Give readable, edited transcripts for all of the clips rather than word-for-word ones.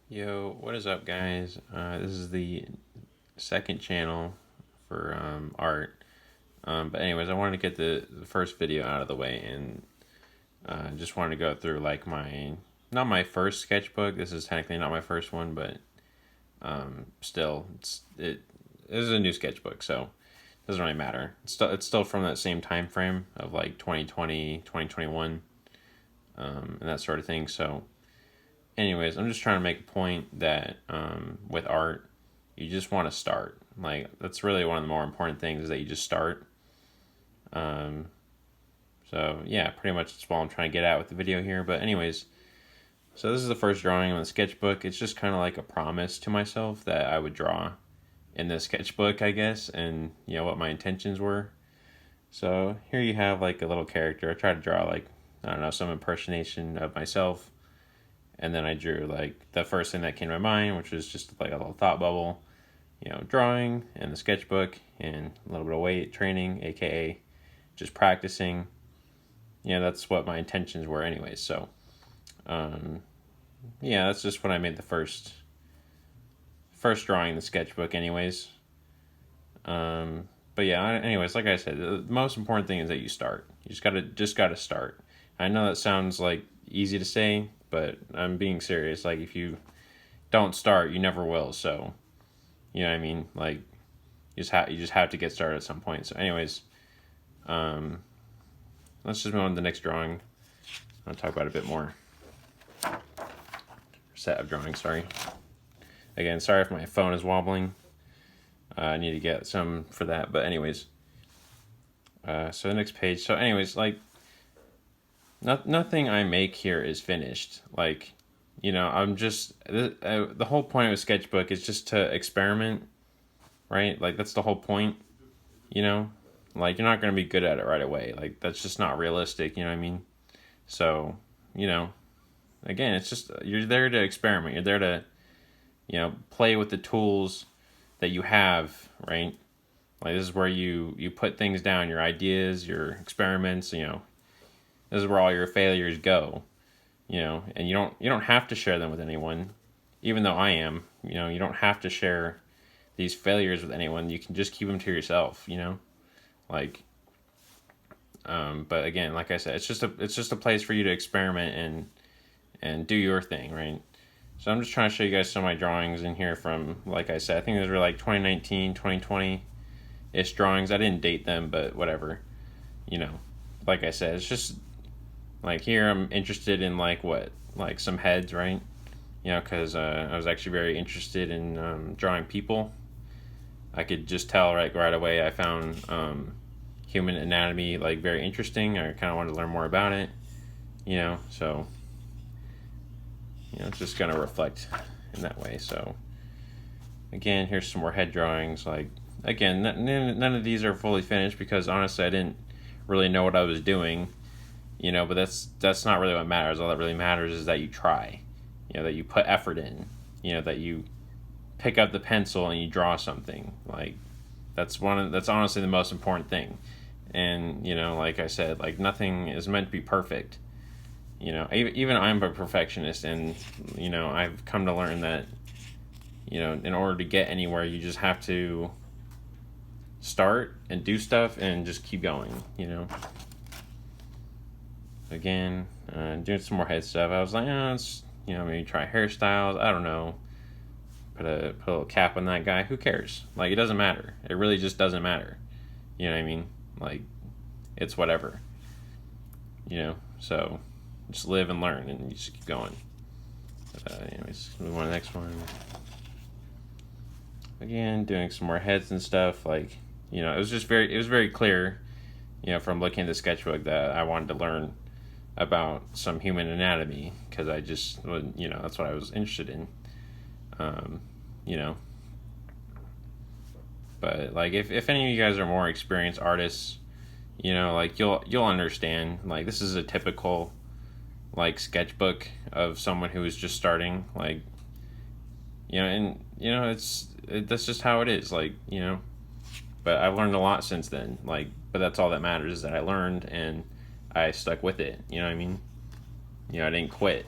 Yo, what is up, guys? This is the second channel for art. But anyways, I wanted to get the first video out of the way, and just wanted to go through like not my first sketchbook. This is technically not my first one, but still, it is a new sketchbook, so it doesn't really matter. It's still from that same time frame of like 2020, 2021, and that sort of thing. So anyways, I'm just trying to make a point that with art, you just want to start. Like, that's really one of the more important things, is that you just start. Um, so yeah, pretty much that's what I'm trying to get at with the video here. But anyways, so this is the first drawing on the sketchbook. It's just kind of like a promise to myself that I would draw in this sketchbook, I guess, and what my intentions were. So here you have like a little character. I tried to draw like, I don't know, some impersonation of myself. And then I drew like the first thing that came to my mind, which was just like a little thought bubble, drawing and the sketchbook and a little bit of weight training, aka just practicing. That's what my intentions were anyways. So, that's just when I made the first drawing in the sketchbook anyways. But yeah, anyways, like I said, the most important thing is that you start. You just gotta start. I know that sounds like easy to say, but I'm being serious. Like, if you don't start, you never will. So, you know what I mean? Like, you just have to get started at some point. So anyways, let's just move on to the next drawing. I'll talk about it a bit more. Set of drawings, sorry. Again, sorry if my phone is wobbling. I need to get some for that. But anyways, so the next page. So anyways, like, nothing I make here is finished. Like, I'm just, the whole point of a sketchbook is just to experiment, right? Like, that's the whole point, like, you're not going to be good at it right away. Like, that's just not realistic, you know what I mean? So, again, it's just, you're there to experiment. You're there to, play with the tools that you have, right? Like, this is where you put things down, your ideas, your experiments, this is where all your failures go, and you don't have to share them with anyone, even though I am. You don't have to share these failures with anyone. You can just keep them to yourself, like. But again, like I said, it's just a place for you to experiment and do your thing, right? So I'm just trying to show you guys some of my drawings in here from, like I said, I think those were like 2019, 2020-ish drawings. I didn't date them, but whatever, like I said, it's just like, here I'm interested in like some heads, right? Because I was actually very interested in drawing people. I could just tell right away. I found human anatomy like very interesting. I kind of wanted to learn more about it, so it's just gonna reflect in that way. So again, here's some more head drawings. Like, again, none of these are fully finished, because honestly I didn't really know what I was doing. But that's not really what matters. All that really matters is that you try, that you put effort in, that you pick up the pencil and you draw something. Like, that's honestly the most important thing. And, like I said, like, nothing is meant to be perfect. Even I'm a perfectionist, and, I've come to learn that, in order to get anywhere, you just have to start and do stuff and just keep going, Again, doing some more head stuff. I was like, let's, maybe try hairstyles. I don't know. Put a little cap on that guy. Who cares? Like, it doesn't matter. It really just doesn't matter. You know what I mean? Like, it's whatever. So just live and learn, and you just keep going. Anyways, move on to the next one. Again, doing some more heads and stuff. Like, it was very clear, from looking at the sketchbook, that I wanted to learn about some human anatomy, because I just, that's what I was interested in. But like, if any of you guys are more experienced artists, like, you'll understand. Like, this is a typical like sketchbook of someone who is just starting. Like, and that's just how it is. Like, but I've learned a lot since then. Like, but that's all that matters, is that I learned and I stuck with it. You know what I mean? I didn't quit.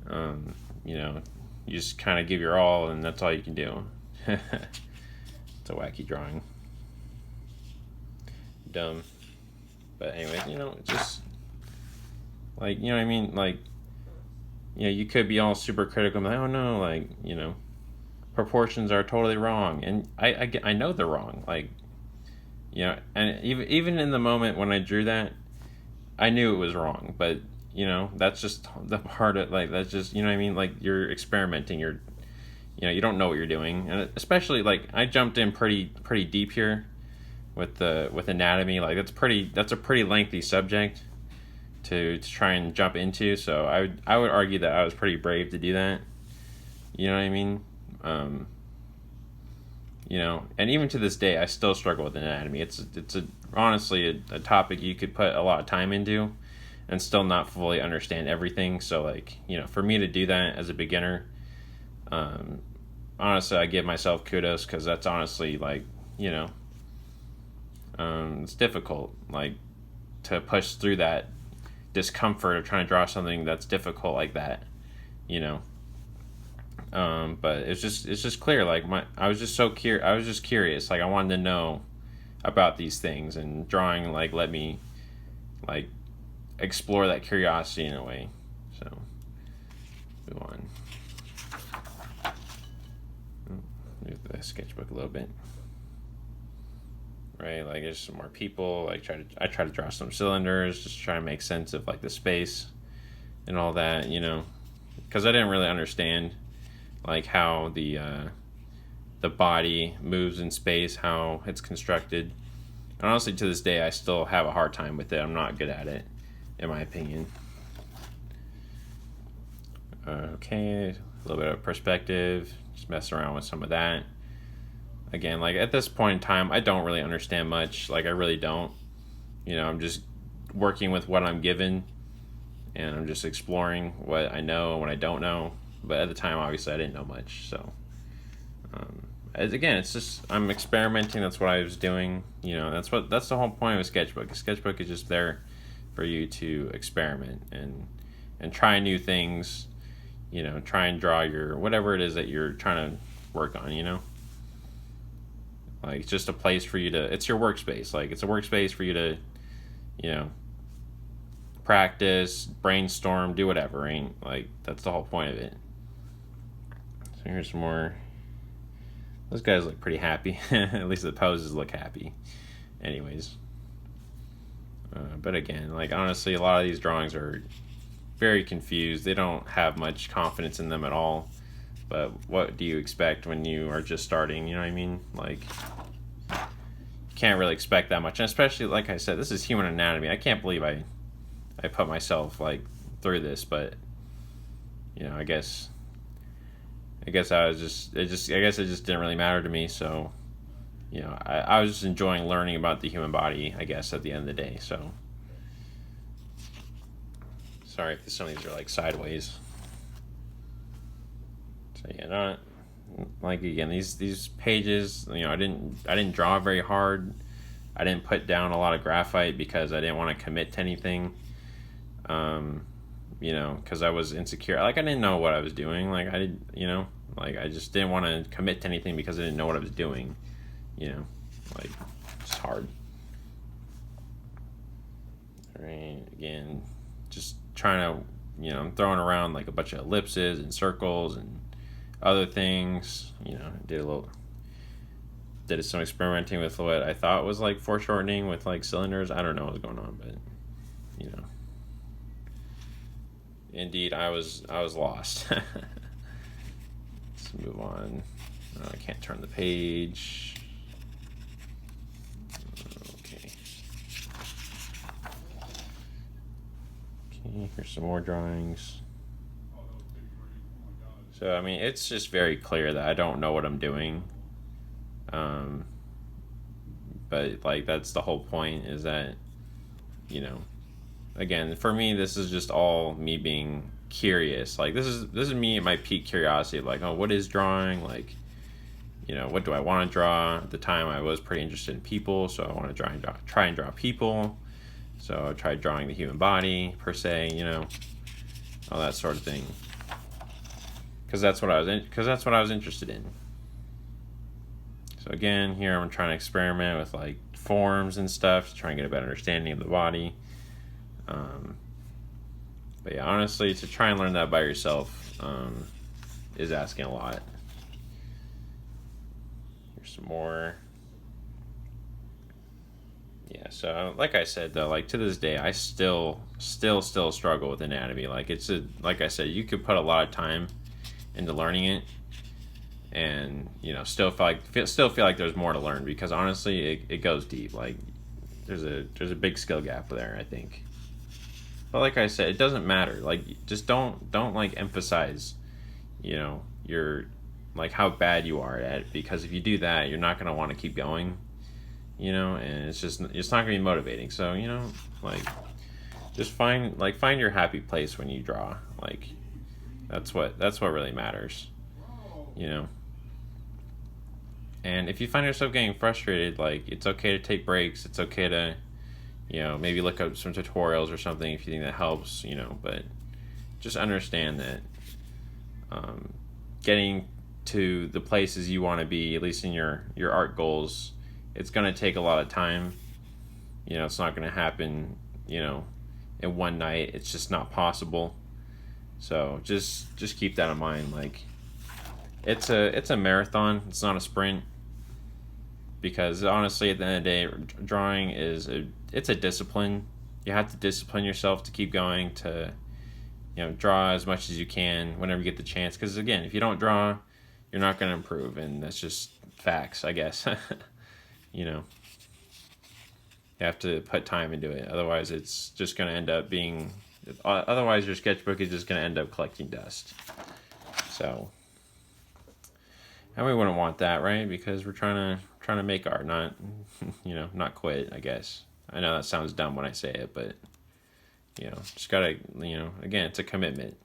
You know, you just kind of give your all, and that's all you can do. It's a wacky drawing. Dumb. But anyway, you know, it's just like, you know what I mean? Like, you know, you could be all super critical, like, oh no, like, you know, proportions are totally wrong, and I know they're wrong, like, you know, and even in the moment when I drew that, I knew it was wrong, but you know, that's just the part of, like, that's just, you know what I mean, like, you're experimenting, you know, you don't know what you're doing, and especially, like, I jumped in pretty deep here with anatomy, like, that's a pretty lengthy subject to try and jump into, so I would argue that I was pretty brave to do that, you know what I mean? You know, and even to this day, I still struggle with anatomy. It's honestly a topic you could put a lot of time into and still not fully understand everything. So, like, you know, for me to do that as a beginner, honestly, I give myself kudos, because that's honestly, like, you know, it's difficult, like, to push through that discomfort of trying to draw something that's difficult like that, you know. But it's just clear, like, I was just curious, like, I wanted to know about these things, and drawing, like, let me, like, explore that curiosity in a way. So move on. Move the sketchbook a little bit, right? Like, there's some more people, like, I try to draw some cylinders, just try to make sense of, like, the space and all that, you know, because I didn't really understand, like, how the body moves in space, how it's constructed. And honestly, to this day, I still have a hard time with it. I'm not good at it, in my opinion. Okay, a little bit of perspective, just mess around with some of that. Again, like, at this point in time, I don't really understand much. Like, I really don't. You know, I'm just working with what I'm given, and I'm just exploring what I know and what I don't know. But at the time, obviously, I didn't know much. So, again, it's just, I'm experimenting. That's what I was doing. You know, that's the whole point of a sketchbook. A sketchbook is just there for you to experiment and try new things. You know, try and draw your whatever it is that you're trying to work on. You know, like, it's just a place for you to. It's your workspace. Like, it's a workspace for you to, you know, practice, brainstorm, do whatever. Right? Like, that's the whole point of it. So here's some more. Those guys look pretty happy. At least the poses look happy. Anyways. But again, like, honestly, a lot of these drawings are very confused. They don't have much confidence in them at all. But what do you expect when you are just starting? You know what I mean? Like, you can't really expect that much. And especially, like I said, this is human anatomy. I can't believe I put myself, like, through this. But, you know, I guess it just didn't really matter to me. So, you know, I was just enjoying learning about the human body, I guess, at the end of the day. So, sorry if some of these are, like, sideways. So yeah, not, like, again, these pages, you know, I didn't draw very hard. I didn't put down a lot of graphite because I didn't want to commit to anything. You know, because I was insecure. Like, I didn't know what I was doing. Like, I just didn't want to commit to anything because I didn't know what I was doing. You know, like, it's hard. All right, again, just trying to, you know, I'm throwing around, like, a bunch of ellipses and circles and other things. You know, did some experimenting with what I thought was, like, foreshortening with, like, cylinders. I don't know what's going on, but, you know. Indeed, I was lost. Let's move on. I can't turn the page. Okay. Okay, here's some more drawings. So, I mean, it's just very clear that I don't know what I'm doing. But, like, that's the whole point, is that, you know, again, for me, this is just all me being curious. Like, this is me at my peak curiosity. Like, oh, what is drawing? Like, you know, what do I want to draw? At the time, I was pretty interested in people, so I want to try and draw people. So I tried drawing the human body, per se, you know, all that sort of thing. because that's what I was interested in. So again, here I'm trying to experiment with like forms and stuff to try and get a better understanding of the body. But yeah, honestly, to try and learn that by yourself is asking a lot. Here's some more. Yeah, so like I said though, like to this day, I still struggle with anatomy. Like like I said, you could put a lot of time into learning it, and still feel like there's more to learn, because honestly, it goes deep. Like there's a big skill gap there, I think. But like I said, it doesn't matter. Like just don't like emphasize, your like how bad you are at it, because if you do that, you're not gonna want to keep going. And it's not gonna be motivating. So like just find your happy place when you draw. Like that's what really matters. And if you find yourself getting frustrated, like it's okay to take breaks. It's okay to maybe look up some tutorials or something if you think that helps. But just understand that getting to the places you want to be, at least in your art goals, it's going to take a lot of time. It's not going to happen in one night. It's just not possible. So just keep that in mind. Like it's a marathon. It's not a sprint, because honestly, at the end of the day, drawing it's a discipline. You have to discipline yourself to keep going, to draw as much as you can whenever you get the chance, because again, if you don't draw, you're not going to improve, and that's just facts, I guess. You have to put time into it, otherwise it's just going to end up being otherwise your sketchbook is just going to end up collecting dust. So, and we wouldn't want that, right? Because we're trying to make art, not not quit, I guess. I know that sounds dumb when I say it, but just gotta, again, it's a commitment.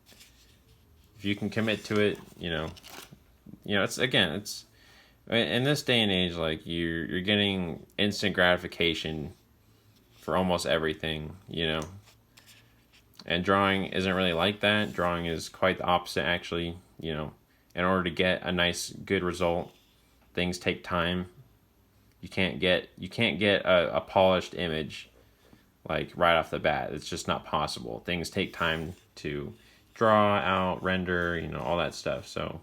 If you can commit to it, it's in this day and age, like you're getting instant gratification for almost everything, and drawing isn't really like that. Drawing is quite the opposite, actually. In order to get a nice, good result, things take time. You can't get a polished image like right off the bat. It's just not possible. Things take time to draw out, render, all that stuff. So,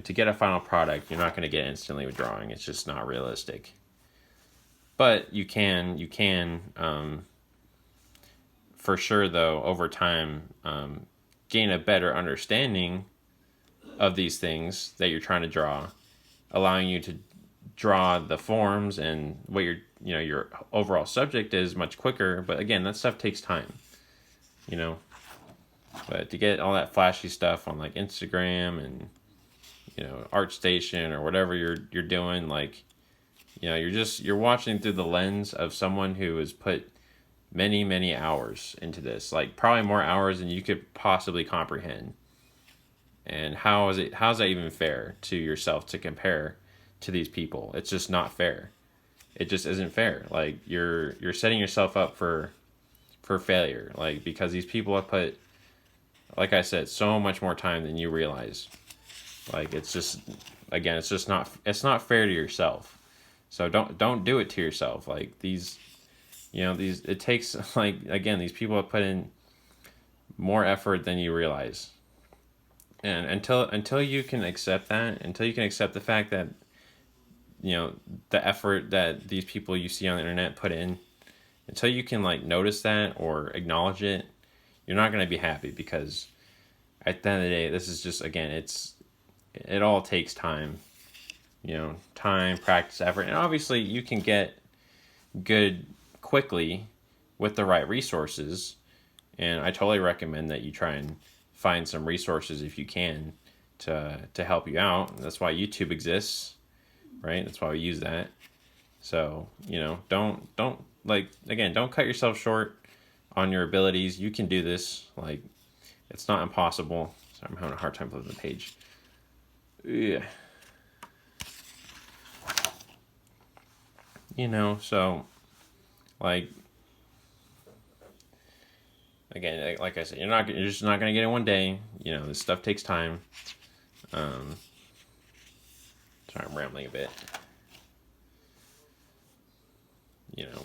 to get a final product, you're not going to get instantly with drawing. It's just not realistic. But you can for sure, though, over time, gain a better understanding of these things that you're trying to draw, allowing you to draw the forms and what your overall subject is much quicker. But again, that stuff takes time, but to get all that flashy stuff on like Instagram and ArtStation or whatever you're doing, like you're watching through the lens of someone who has put many hours into this, like probably more hours than you could possibly comprehend. And how's that even fair to yourself to compare to these people? It's just not fair. It just isn't fair. Like you're setting yourself up for failure, like because these people have put, like I said, so much more time than you realize. Like it's just, again, it's not fair to yourself. So don't do it to yourself. Like these it takes, like, again, these people have put in more effort than you realize. And until you can accept that, until you can accept the fact that the effort that these people you see on the internet put in, until you can like notice that or acknowledge it, you're not going to be happy, because at the end of the day, this is just, again, it all takes time. Time, practice, effort, and obviously you can get good quickly with the right resources. And I totally recommend that you try and find some resources if you can to help you out. That's why YouTube exists, right? That's why we use that. So, don't like, again, don't cut yourself short on your abilities. You can do this. Like, it's not impossible. Sorry, I'm having a hard time flipping the page. Yeah. So like again, like I said, you're just not gonna get it one day. This stuff takes time. Sorry, I'm rambling a bit.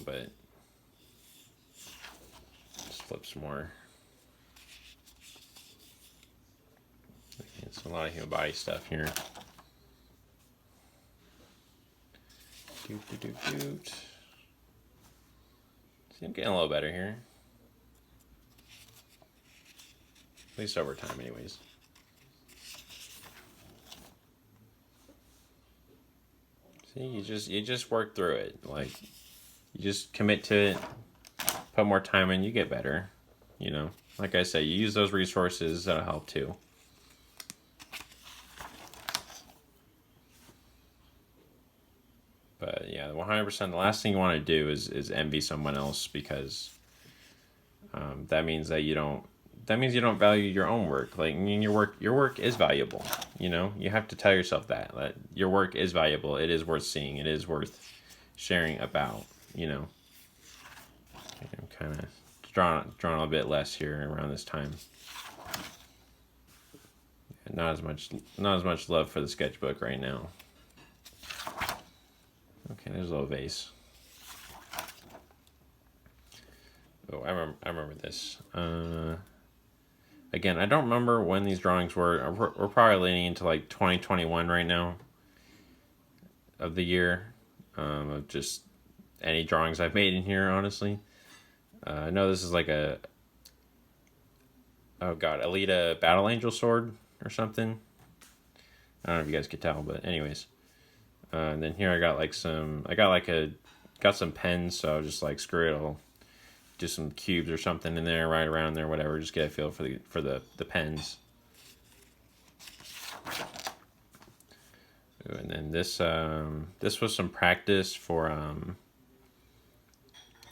But just flip some more. It's a lot of human body stuff here. Doot. See, I'm getting a little better here. At least over time, anyways. See, you just work through it. Like, you just commit to it, put more time in, you get better. Like I said, you use those resources, that'll help too. But yeah, 100%. The last thing you want to do is envy someone else, because that means that you don't. That means you don't value your own work. Like, your work is valuable. You have to tell yourself that your work is valuable. It is worth seeing. It is worth sharing about. I'm kind of drawn a bit less here around this time. Not as much love for the sketchbook right now. Okay, there's a little vase. Oh, I remember this. Again, I don't remember when these drawings were. We're probably leaning into like 2021 right now of the year, of just any drawings I've made in here, honestly. I know this is like Alita Battle Angel sword or something. I don't know if you guys could tell, but anyways. And then here I got some pens, so just like screw it, I'll do some cubes or something in there, right around there, whatever. Just get a feel for the pens. Ooh, and then this was some practice for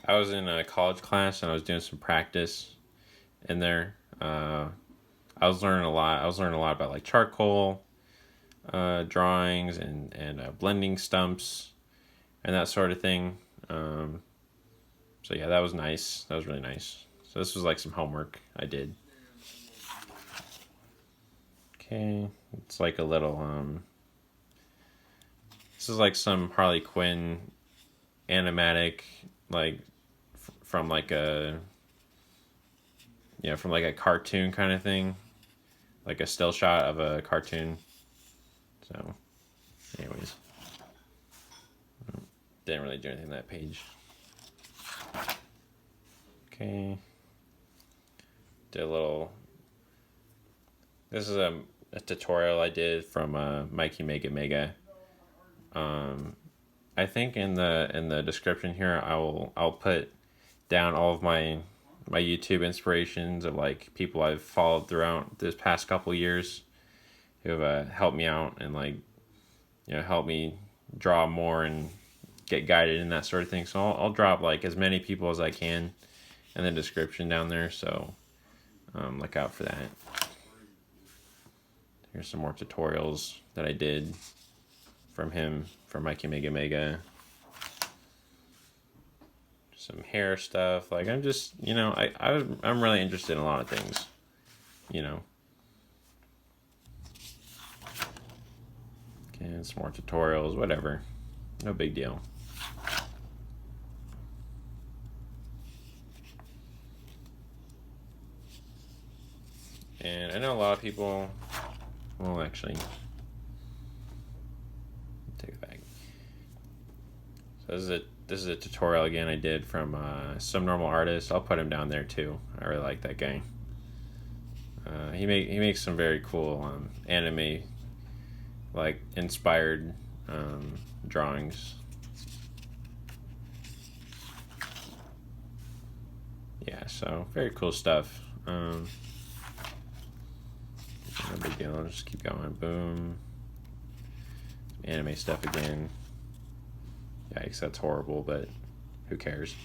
I was in a college class and I was doing some practice in there. I was learning a lot. About like charcoal drawings and blending stumps and that sort of thing. So yeah, that was nice. That was really nice. So this was like some homework I did. Okay, it's like a little this is like some Harley Quinn animatic, like from like a cartoon kind of thing, like a still shot of a cartoon. So, anyways, didn't really do anything on that page. Okay, did a little. This is a tutorial I did from Mikey Mega. I think in the description here I'll put down all of my YouTube inspirations of like people I've followed throughout this past couple years who have helped me out and like help me draw more and get guided in that sort of thing. So I'll drop like as many people as I can in the description down there. So look out for that. Here's some more tutorials that I did from him, from Mikey Mega. Some hair stuff. Like I'm just, I'm really interested in a lot of things, Okay, and some more tutorials, whatever. No big deal. And I know a lot of people, well, actually, take it back. So this is a tutorial again I did from Some Normal Artist. I'll put him down there too. I really like that guy. He makes some very cool anime like inspired drawings. Yeah, so very cool stuff. No big deal. I'll just keep going. Boom. Anime stuff again. Yikes, that's horrible, but who cares?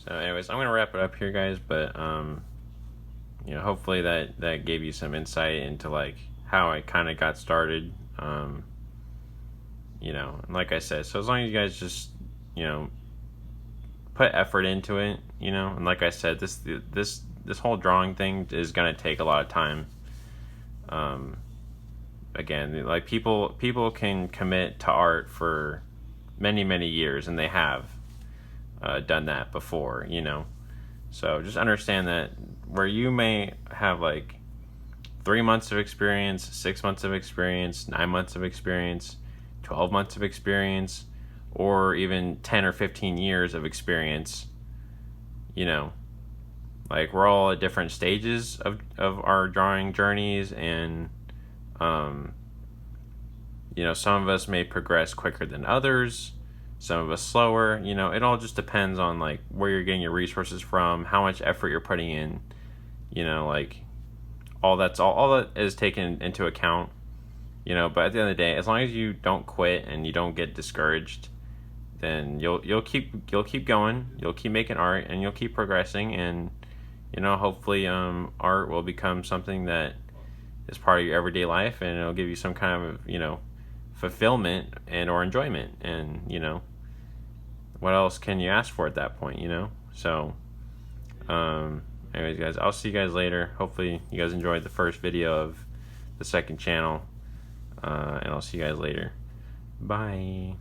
So anyways, I'm gonna wrap it up here, guys, but hopefully that gave you some insight into like how I kind of got started. And like I said, so as long as you guys just put effort into it, and like I said, this this whole drawing thing is gonna take a lot of time. Again, like people can commit to art for many years, and they have done that before, you know. So just understand that where you may have like 3 months of experience, 6 months of experience, 9 months of experience, 12 months of experience, or even 10 or 15 years of experience, you know, like we're all at different stages of our drawing journeys, and you know, some of us may progress quicker than others, some of us slower. You know, it all just depends on like where you're getting your resources from, how much effort you're putting in, you know, like all that is taken into account, you know. But at the end of the day, as long as you don't quit and you don't get discouraged, then you'll keep going, you'll keep making art, and you'll keep progressing, and you know, hopefully art will become something that is part of your everyday life, and it'll give you some kind of, you know, fulfillment and or enjoyment. And you know, what else can you ask for at that point, you know? So anyways guys, I'll see you guys later. Hopefully you guys enjoyed the first video of the second channel, and I'll see you guys later. Bye.